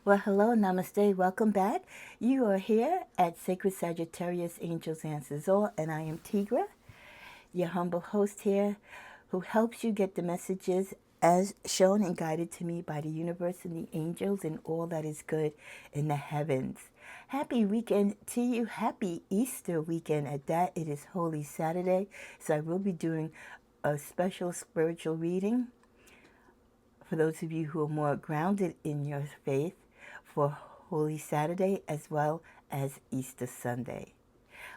Well, hello, namaste, welcome back. You are here at Sacred Sagittarius Angels Answers All, and I am Tigra, your humble host here, who helps you get the messages as shown and guided to me by the universe and the angels and all that is good in the heavens. Happy weekend to you. Happy Easter weekend at that. It is Holy Saturday, so I will be doing a special spiritual reading for those of you who are more grounded in your faith for Holy Saturday as well as Easter Sunday.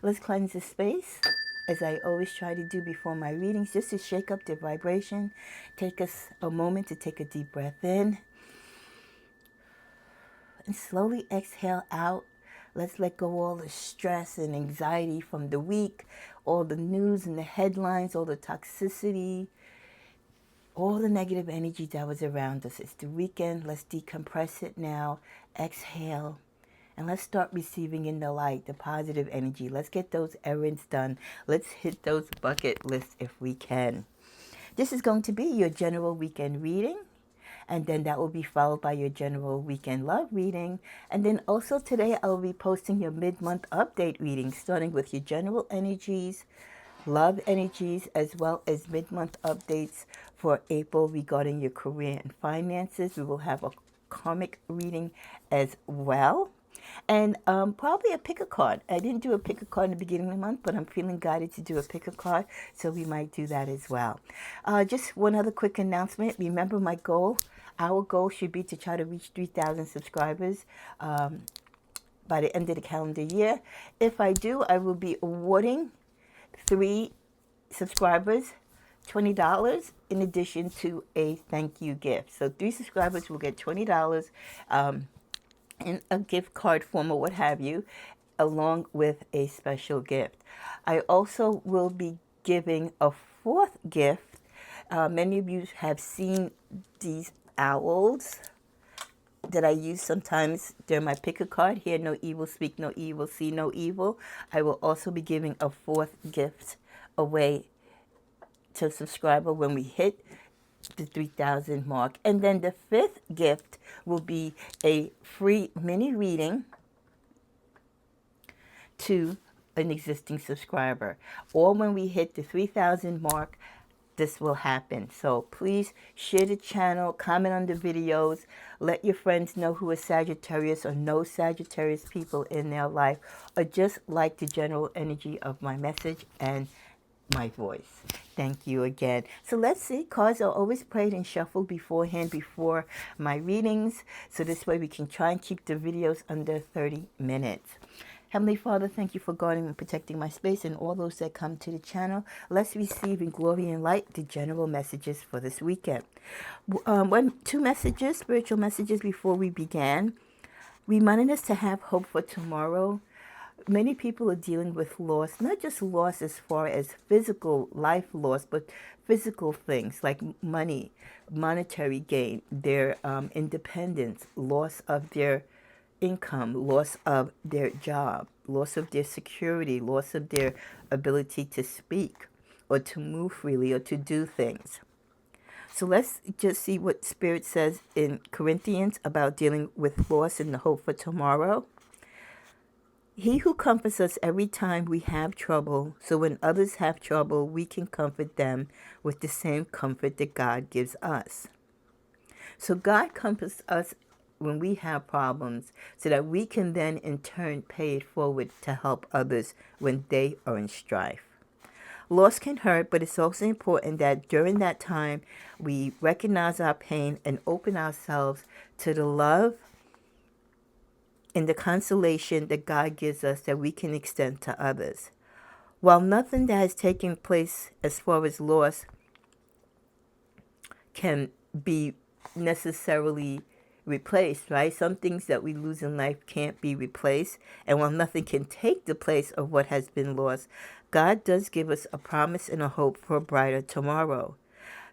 Let's cleanse the space, as I always try to do before my readings, just to shake up the vibration. Take us a moment to take a deep breath in and slowly exhale out. Let's let go all the stress and anxiety from the week, all the news and the headlines, all the toxicity, all the negative energy that was around us. It's the weekend. Let's decompress it now. Exhale. And let's start receiving in the light, the positive energy. Let's get those errands done. Let's hit those bucket lists if we can. This is going to be your general weekend reading. And then that will be followed by your general weekend love reading. And then also today I will be posting your mid-month update reading, starting with your general energies, love energies, as well as mid-month updates for April regarding your career and finances. We will have a karmic reading as well. And probably a pick a card. I didn't do a pick a card in the beginning of the month, but I'm feeling guided to do a pick a card, so we might do that as well. Just one other quick announcement. Remember my goal. Our goal should be to try to reach 3,000 subscribers by the end of the calendar year. If I do, I will be awarding 3 subscribers $20 in addition to a thank you gift. So 3 subscribers will get $20 in a gift card form or what have you, along with a special gift. I also will be giving a 4th gift. Many of you have seen these owls that I use sometimes during my pick a card. Hear no evil, speak no evil, see no evil. I will also be giving a 4th gift away to a subscriber when we hit the 3,000 mark. And then the 5th gift will be a free mini reading to an existing subscriber. Or when we hit the 3,000 mark, this will happen. So please share the channel, comment on the videos, let your friends know who is Sagittarius or know Sagittarius people in their life, or just like the general energy of my message and my voice. Thank you again. So let's see. Cards are always played and shuffled beforehand before my readings. So this way we can try and keep the videos under 30 minutes. Heavenly Father, thank you for guarding and protecting my space and all those that come to the channel. Let's receive in glory and light the general messages for this weekend. 2 messages, spiritual messages before we began. Reminding us to have hope for tomorrow. Many people are dealing with loss, not just loss as far as physical life loss, but physical things like money, monetary gain, their independence, loss of their income, loss of their job, loss of their security, loss of their ability to speak or to move freely or to do things. So let's just see what Spirit says in Corinthians about dealing with loss and the hope for tomorrow. He who comforts us every time we have trouble, so when others have trouble, we can comfort them with the same comfort that God gives us. So God comforts us when we have problems, so that we can then in turn pay it forward to help others when they are in strife. Loss can hurt, but it's also important that during that time we recognize our pain and open ourselves to the love and the consolation that God gives us that we can extend to others. While nothing that has taken place as far as loss can be necessarily replaced, right? Some things that we lose in life can't be replaced. And while nothing can take the place of what has been lost, God does give us a promise and a hope for a brighter tomorrow.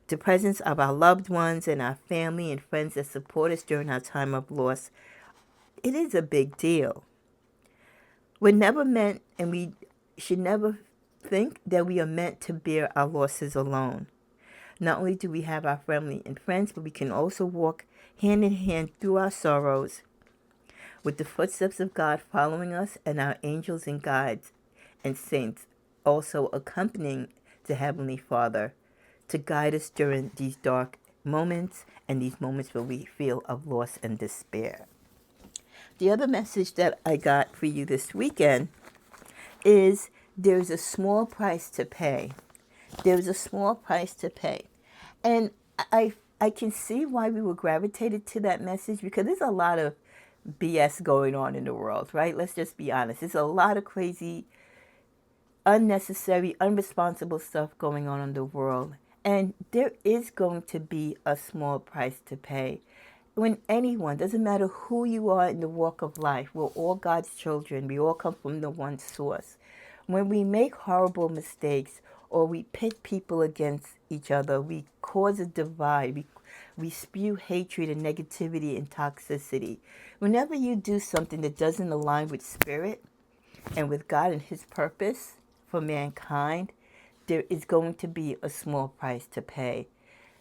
The presence of our loved ones and our family and friends that support us during our time of loss, it is a big deal. We're never meant, and we should never think that we are meant to bear our losses alone. Not only do we have our family and friends, but we can also walk hand in hand through our sorrows with the footsteps of God following us and our angels and guides and saints also accompanying the Heavenly Father to guide us during these dark moments and these moments where we feel of loss and despair. The other message that I got for you this weekend is there's a small price to pay. There's a small price to pay. And I can see why we were gravitated to that message, because there's a lot of BS going on in the world, right? Let's just be honest. There's a lot of crazy, unnecessary, unresponsible stuff going on in the world. And there is going to be a small price to pay. When anyone, doesn't matter who you are in the walk of life, we're all God's children. We all come from the one source. When we make horrible mistakes or we pit people against each other, we cause a divide, we spew hatred and negativity and toxicity. Whenever you do something that doesn't align with spirit and with God and His purpose for mankind, there is going to be a small price to pay.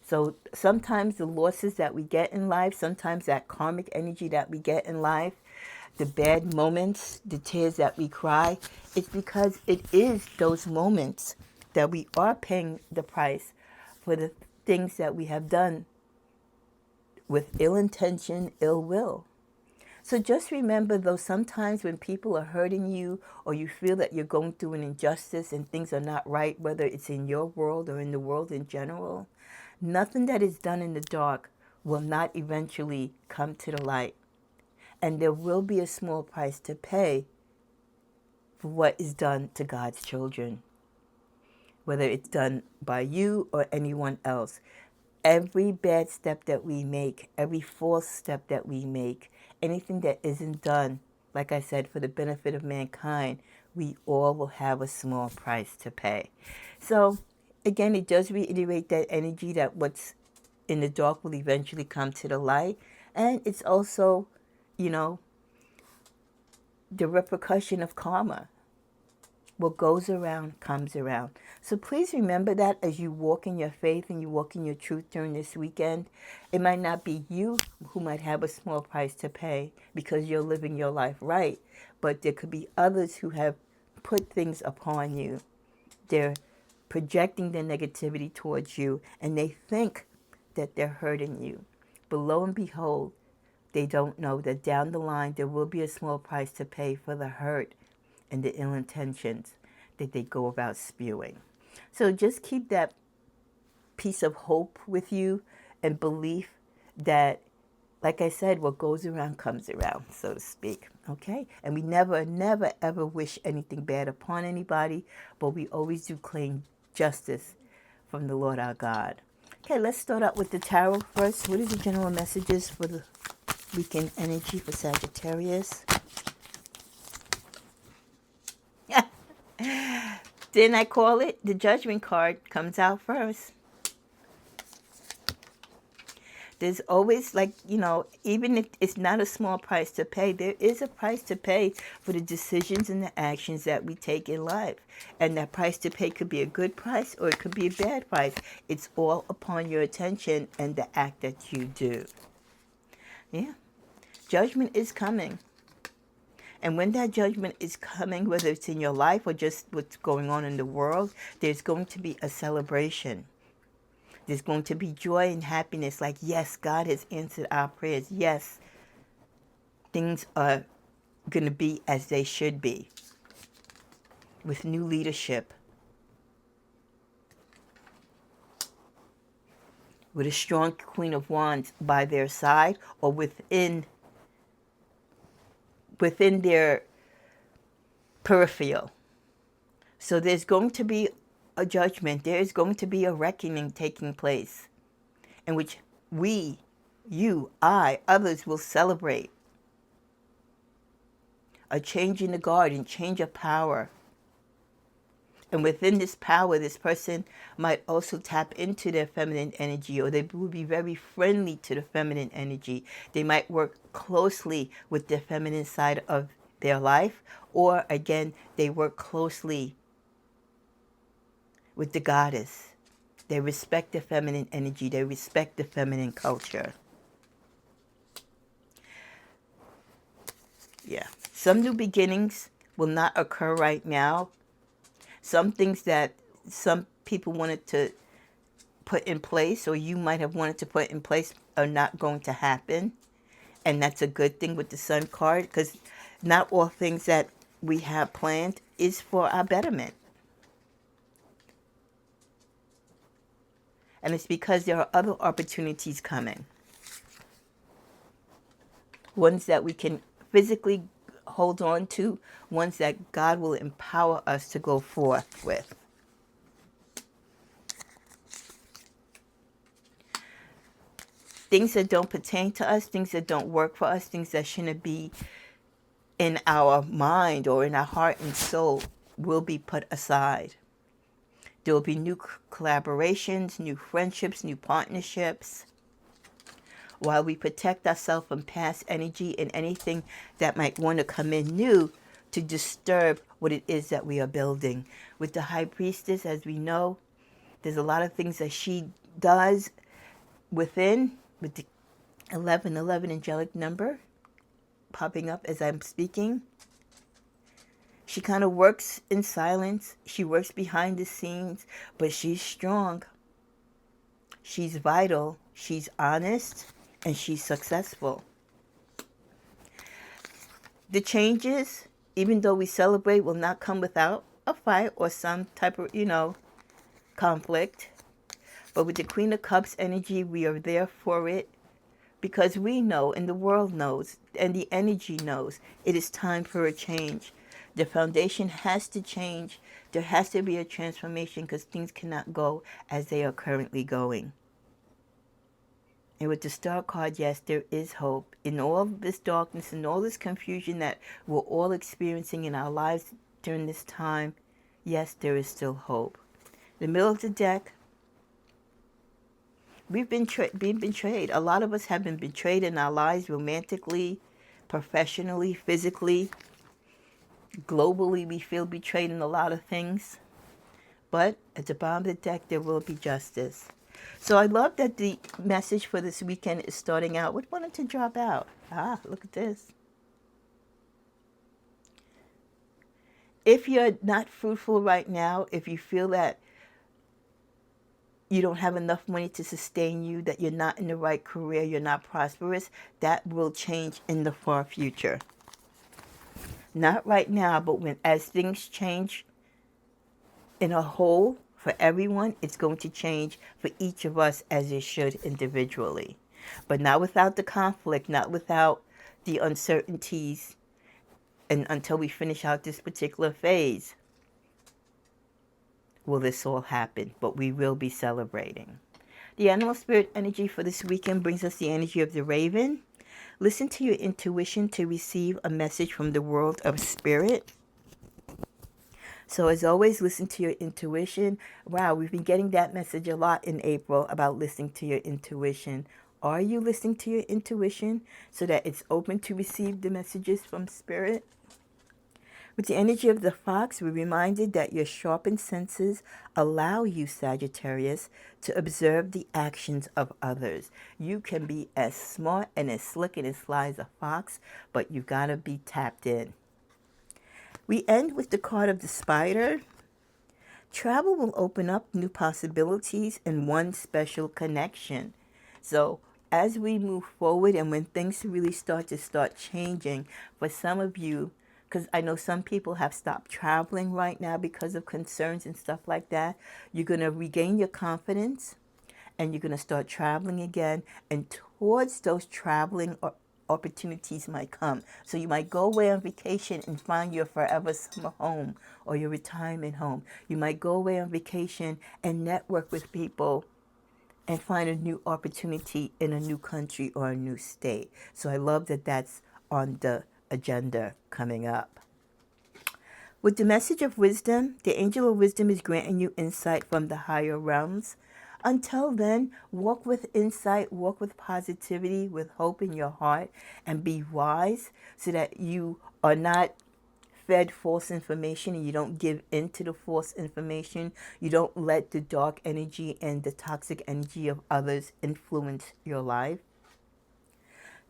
So sometimes the losses that we get in life, sometimes that karmic energy that we get in life, the bad moments, the tears that we cry, it's because it is those moments that we are paying the price for the things that we have done with ill intention, ill will. So just remember, though, sometimes when people are hurting you or you feel that you're going through an injustice and things are not right, whether it's in your world or in the world in general, nothing that is done in the dark will not eventually come to the light. And there will be a small price to pay for what is done to God's children, whether it's done by you or anyone else. Every bad step that we make, every false step that we make, anything that isn't done, like I said, for the benefit of mankind, we all will have a small price to pay. So, again, it does reiterate that energy that what's in the dark will eventually come to the light. And it's also, the repercussion of karma. What goes around comes around. So please remember that as you walk in your faith and you walk in your truth during this weekend. It might not be you who might have a small price to pay because you're living your life right, but there could be others who have put things upon you. They're projecting their negativity towards you, and they think that they're hurting you. But lo and behold, they don't know that down the line there will be a small price to pay for the hurt and the ill intentions that they go about spewing. So just keep that piece of hope with you and belief that, like I said, what goes around comes around, so to speak. Okay? And we never, never, ever wish anything bad upon anybody, but we always do claim justice from the Lord our God. Okay, let's start out with the tarot first. What are the general messages for the weekend energy for Sagittarius? Didn't I call it? The Judgment card comes out first. There's always, even if it's not a small price to pay, there is a price to pay for the decisions and the actions that we take in life. And that price to pay could be a good price or it could be a bad price. It's all upon your attention and the act that you do. Yeah. Judgment is coming. And when that judgment is coming, whether it's in your life or just what's going on in the world, there's going to be a celebration. There's going to be joy and happiness, like, yes, God has answered our prayers. Yes, things are going to be as they should be, with new leadership, with a strong Queen of Wands by their side or within their peripheral. So there's going to be a judgment. There is going to be a reckoning taking place in which we, you, I, others will celebrate a change in the guard and change of power. And within this power, this person might also tap into their feminine energy, or they will be very friendly to the feminine energy. They might work closely with the feminine side of their life, or again, they work closely with the goddess. They respect the feminine energy. They respect the feminine culture. Yeah. Some new beginnings will not occur right now. Some things that some people wanted to put in place, or you might have wanted to put in place, are not going to happen. And that's a good thing with the Sun card, because not all things that we have planned is for our betterment. And it's because there are other opportunities coming. Ones that we can physically hold on to, ones that God will empower us to go forth with. Things that don't pertain to us, things that don't work for us, things that shouldn't be in our mind or in our heart and soul will be put aside. There will be new collaborations, new friendships, new partnerships. While we protect ourselves from past energy and anything that might want to come in new to disturb what it is that we are building. With the High Priestess, as we know, there's a lot of things that she does within, with the 1111 angelic number popping up as I'm speaking. She kind of works in silence. She works behind the scenes, but she's strong. She's vital. She's honest, and she's successful. The changes, even though we celebrate, will not come without a fight or some type of, conflict. But with the Queen of Cups energy, we are there for it, because we know, and the world knows, and the energy knows, it is time for a change. The foundation has to change. There has to be a transformation, because things cannot go as they are currently going. And with the Star card, yes, there is hope. In all this darkness and all this confusion that we're all experiencing in our lives during this time, yes, there is still hope. The middle of the deck, we've been betrayed. A lot of us have been betrayed in our lives, romantically, professionally, physically. Globally, we feel betrayed in a lot of things. But at the bottom of the deck, there will be justice. So I love that the message for this weekend is starting out with wanting to drop out. Ah, look at this. If you're not fruitful right now, if you feel that you don't have enough money to sustain you, that you're not in the right career, you're not prosperous, that will change in the far future. Not right now, but as things change in a whole, for everyone, it's going to change for each of us as it should individually. But not without the conflict, not without the uncertainties, and until we finish out this particular phase, will this all happen. But we will be celebrating. The animal spirit energy for this weekend brings us the energy of the raven. Listen to your intuition to receive a message from the world of spirit. So as always, listen to your intuition. Wow, we've been getting that message a lot in April about listening to your intuition. Are you listening to your intuition so that it's open to receive the messages from spirit? With the energy of the fox, we're reminded that your sharpened senses allow you, Sagittarius, to observe the actions of others. You can be as smart and as slick and as sly as a fox, but you've got to be tapped in. We end with the card of the spider. Travel will open up new possibilities and one special connection. So as we move forward and when things really start changing, for some of you, because I know some people have stopped traveling right now because of concerns and stuff like that, you're going to regain your confidence and you're going to start traveling again, and towards those traveling opportunities might come. So you might go away on vacation and find your forever summer home or your retirement home. You might go away on vacation and network with people and find a new opportunity in a new country or a new state. So I love that that's on the agenda coming up. With the message of wisdom, the angel of wisdom is granting you insight from the higher realms. Until then, walk with insight, walk with positivity, with hope in your heart, and be wise so that you are not fed false information and you don't give in to the false information. You don't let the dark energy and the toxic energy of others influence your life.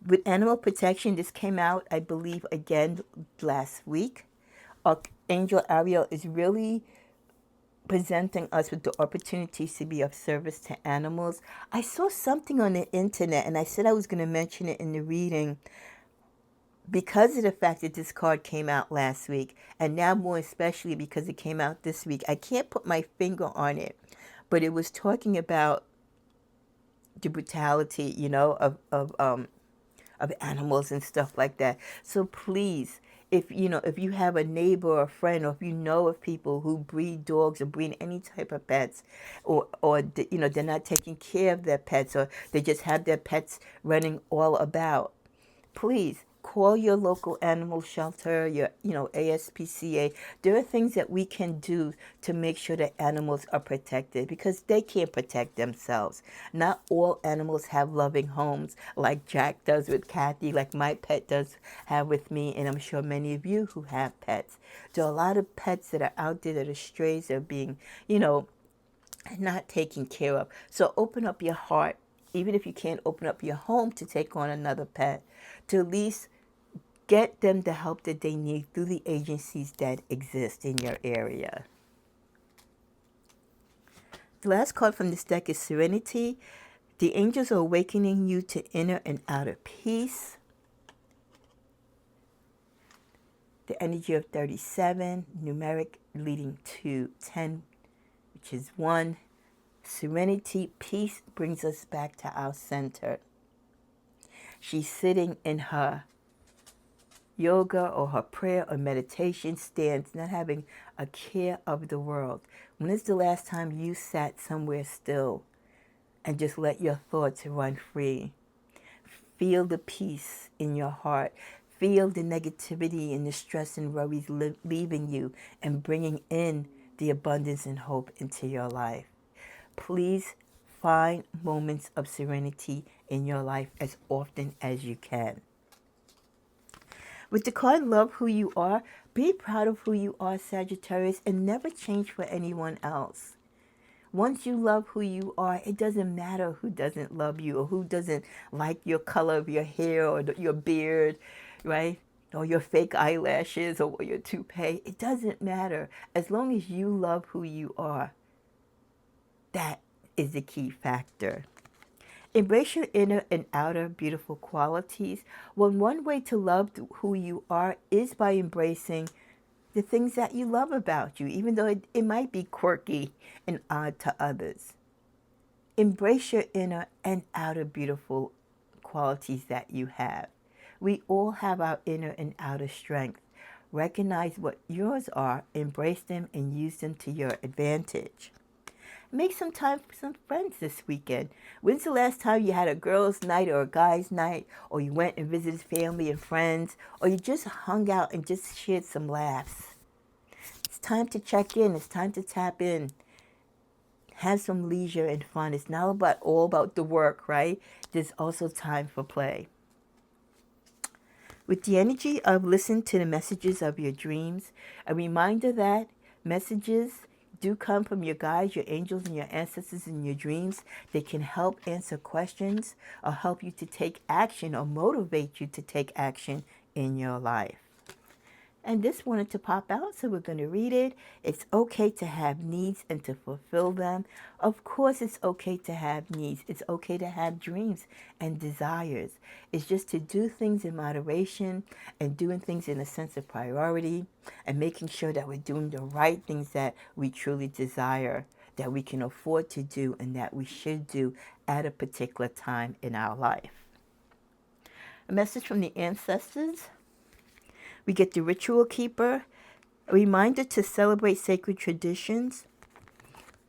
With animal protection, this came out, I believe, again last week. Archangel Ariel is really presenting us with the opportunities to be of service to animals. I saw something on the internet, and I said I was going to mention it in the reading because of the fact that this card came out last week, and now more especially because it came out this week. I can't put my finger on it, but it was talking about the brutality, of animals and stuff like that. So please, if you have a neighbor or a friend, or if you know of people who breed dogs or breed any type of pets, or they're not taking care of their pets, or they just have their pets running all about, please call your local animal shelter, your ASPCA. There are things that we can do to make sure that animals are protected, because they can't protect themselves. Not all animals have loving homes like Jack does with Kathy, like my pet does have with me, and I'm sure many of you who have pets. There are a lot of pets that are out there that are strays, that are being, not taken care of. So open up your heart, even if you can't open up your home to take on another pet, to at least get them the help that they need through the agencies that exist in your area. The last card from this deck is Serenity. The angels are awakening you to inner and outer peace. The energy of 37, numeric leading to 10, which is 1. Serenity, peace brings us back to our center. She's sitting in her yoga or her prayer or meditation stance, not having a care of the world. When is the last time you sat somewhere still and just let your thoughts run free? Feel the peace in your heart. Feel the negativity and the stress and worries leaving you and bringing in the abundance and hope into your life. Please find moments of serenity in your life as often as you can. With the card Love Who You Are, be proud of who you are, Sagittarius, and never change for anyone else. Once you love who you are, it doesn't matter who doesn't love you, or who doesn't like your color of your hair, or your beard, right? Or your fake eyelashes, or your toupee. It doesn't matter. As long as you love who you are, that is the key factor. Embrace your inner and outer beautiful qualities. Well, one way to love who you are is by embracing the things that you love about you, even though it might be quirky and odd to others. Embrace your inner and outer beautiful qualities that you have. We all have our inner and outer strength. Recognize what yours are, embrace them, and use them to your advantage. Make some time for some friends this weekend. When's the last time you had a girls' night or a guys' night, or you went and visited family and friends, or you just hung out and just shared some laughs? It's time to check in. It's time to tap in. Have some leisure and fun. It's not all about the work, right? There's also time for play. With the energy of listen to the messages of your dreams, a reminder that messages do come from your guides, your angels, and your ancestors in your dreams. They can help answer questions or help you to take action or motivate you to take action in your life. And this wanted to pop out, so we're going to read it. It's okay to have needs and to fulfill them. Of course, it's okay to have needs. It's okay to have dreams and desires. It's just to do things in moderation and doing things in a sense of priority and making sure that we're doing the right things that we truly desire, that we can afford to do, and that we should do at a particular time in our life. A message from the ancestors. We get the ritual keeper, a reminder to celebrate sacred traditions.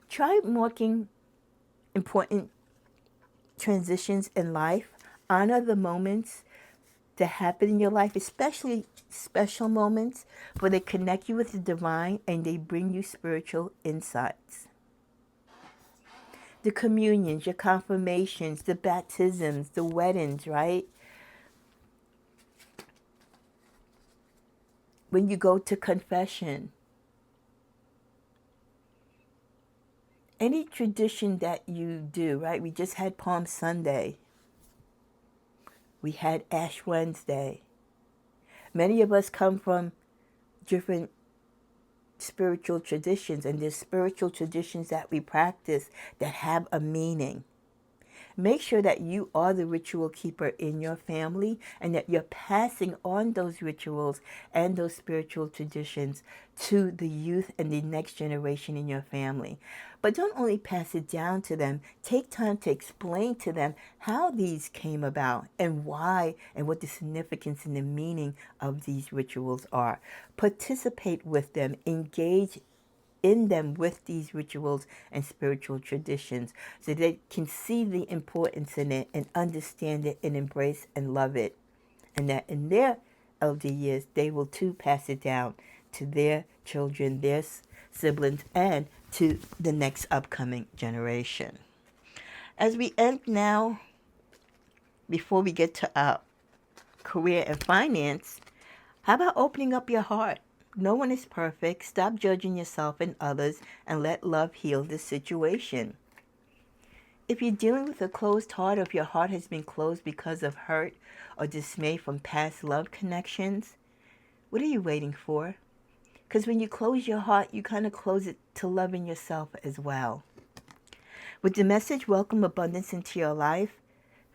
Try marking important transitions in life. Honor the moments that happen in your life, especially special moments, for they connect you with the divine and they bring you spiritual insights. The communions, your confirmations, the baptisms, the weddings, right? When you go to confession, any tradition that you do, right? We just had Palm Sunday. We had Ash Wednesday. Many of us come from different spiritual traditions, and there's spiritual traditions that we practice that have a meaning. Make sure that you are the ritual keeper in your family and that you're passing on those rituals and those spiritual traditions to the youth and the next generation in your family. But don't only pass it down to them, take time to explain to them how these came about and why and what the significance and the meaning of these rituals are. Participate with them, engage in them with these rituals and spiritual traditions so they can see the importance in it and understand it and embrace and love it. And that in their elder years, they will too pass it down to their children, their siblings, and to the next upcoming generation. As we end now, before we get to our career and finance, how about opening up your heart? No one is perfect. Stop judging yourself and others and let love heal the situation. If you're dealing with a closed heart, or if your heart has been closed because of hurt or dismay from past love connections, what are you waiting for? Because when you close your heart, you kind of close it to loving yourself as well. With the message, welcome abundance into your life,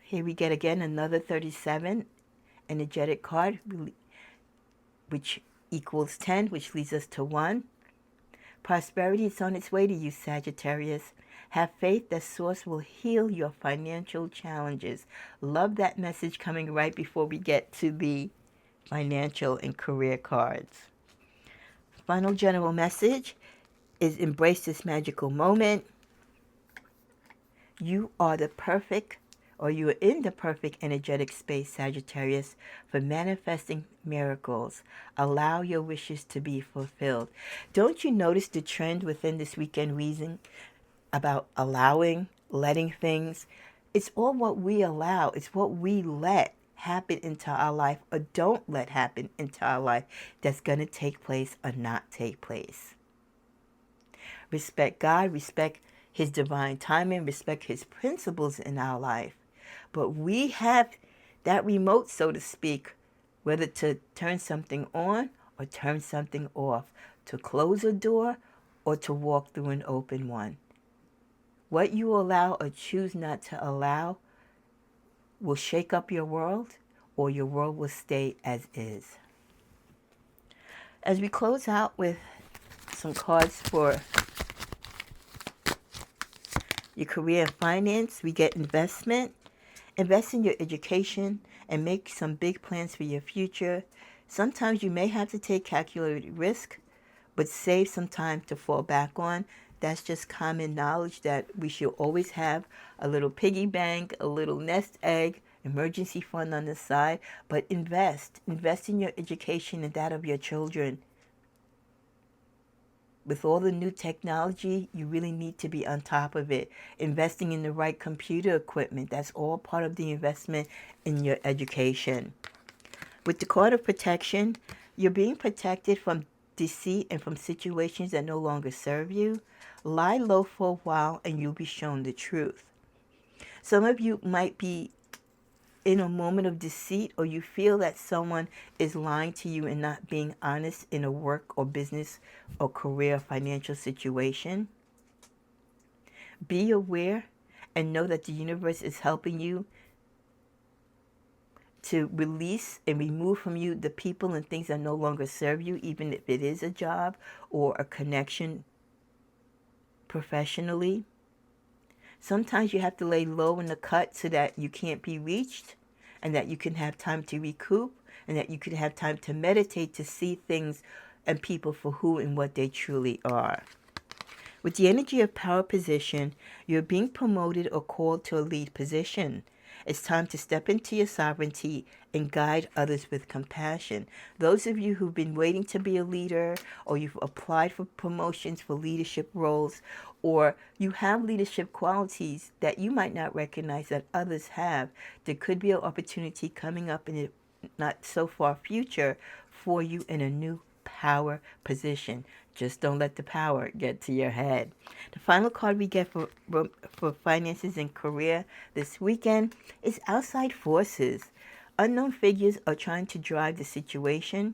here we get again another 37 energetic card, which equals 10, which leads us to 1. Prosperity is on its way to you, Sagittarius. Have faith that Source will heal your financial challenges. Love that message coming right before we get to the financial and career cards. Final general message is embrace this magical moment. You are the perfect, or you are in the perfect energetic space, Sagittarius, for manifesting miracles. Allow your wishes to be fulfilled. Don't you notice the trend within this weekend reason about allowing, letting things? It's all what we allow. It's what we let happen into our life or don't let happen into our life that's going to take place or not take place. Respect God, respect His divine timing, respect His principles in our life. But we have that remote, so to speak, whether to turn something on or turn something off, to close a door or to walk through an open one. What you allow or choose not to allow will shake up your world, or your world will stay as is. As we close out with some cards for your career and finance, we get investment. Invest in your education and make some big plans for your future. Sometimes you may have to take calculated risk, but save some time to fall back on. That's just common knowledge that we should always have a little piggy bank, a little nest egg, emergency fund on the side. But invest in your education and that of your children. With all the new technology, you really need to be on top of it. Investing in the right computer equipment, that's all part of the investment in your education. With the card of protection, you're being protected from deceit and from situations that no longer serve you. Lie low for a while and you'll be shown the truth. Some of you might be in a moment of deceit, or you feel that someone is lying to you and not being honest in a work or business or career or financial situation. Be aware and know that the universe is helping you to release and remove from you the people and things that no longer serve you, even if it is a job or a connection professionally. Sometimes you have to lay low in the cut so that you can't be reached, and that you can have time to recoup, and that you can have time to meditate to see things and people for who and what they truly are. With the energy of power position, you're being promoted or called to a lead position. It's time to step into your sovereignty and guide others with compassion. Those of you who've been waiting to be a leader, or you've applied for promotions for leadership roles, or you have leadership qualities that you might not recognize that others have, there could be an opportunity coming up in the not so far future for you in a new power position. Just don't let the power get to your head. The final card we get for finances and career this weekend is outside forces. Unknown figures are trying to drive the situation,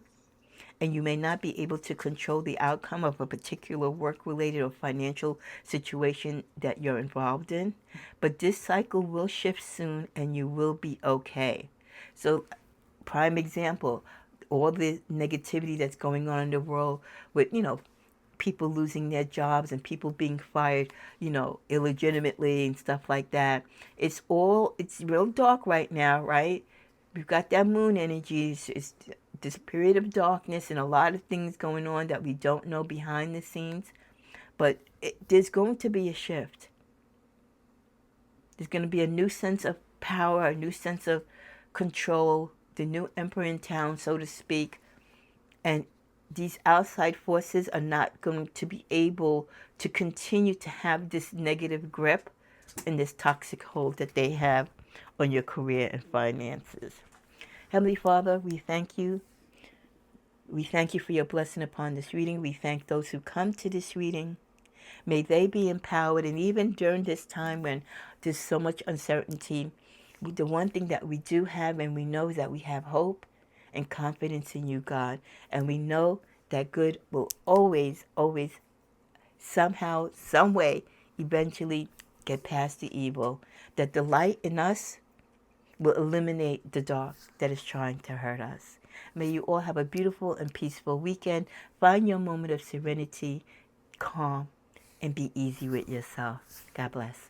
and you may not be able to control the outcome of a particular work-related or financial situation that you're involved in. But this cycle will shift soon, and you will be okay. So, prime example, all the negativity that's going on in the world with, people losing their jobs and people being fired, illegitimately and stuff like that. It's real dark right now, right? We've got that moon energy. It's this period of darkness and a lot of things going on that we don't know behind the scenes. But there's going to be a shift. There's going to be a new sense of power, a new sense of control, the new emperor in town, so to speak. And these outside forces are not going to be able to continue to have this negative grip and this toxic hold that they have on your career and finances. Heavenly Father, we thank you. We thank you for your blessing upon this reading. We thank those who come to this reading. May they be empowered. And even during this time when there's so much uncertainty, the one thing that we do have and we know is that we have hope and confidence in you, God. And we know that good will always, always, somehow, some way, eventually get past the evil. That the light in us will eliminate the dark that is trying to hurt us. May you all have a beautiful and peaceful weekend. Find your moment of serenity, calm, and be easy with yourself. God bless.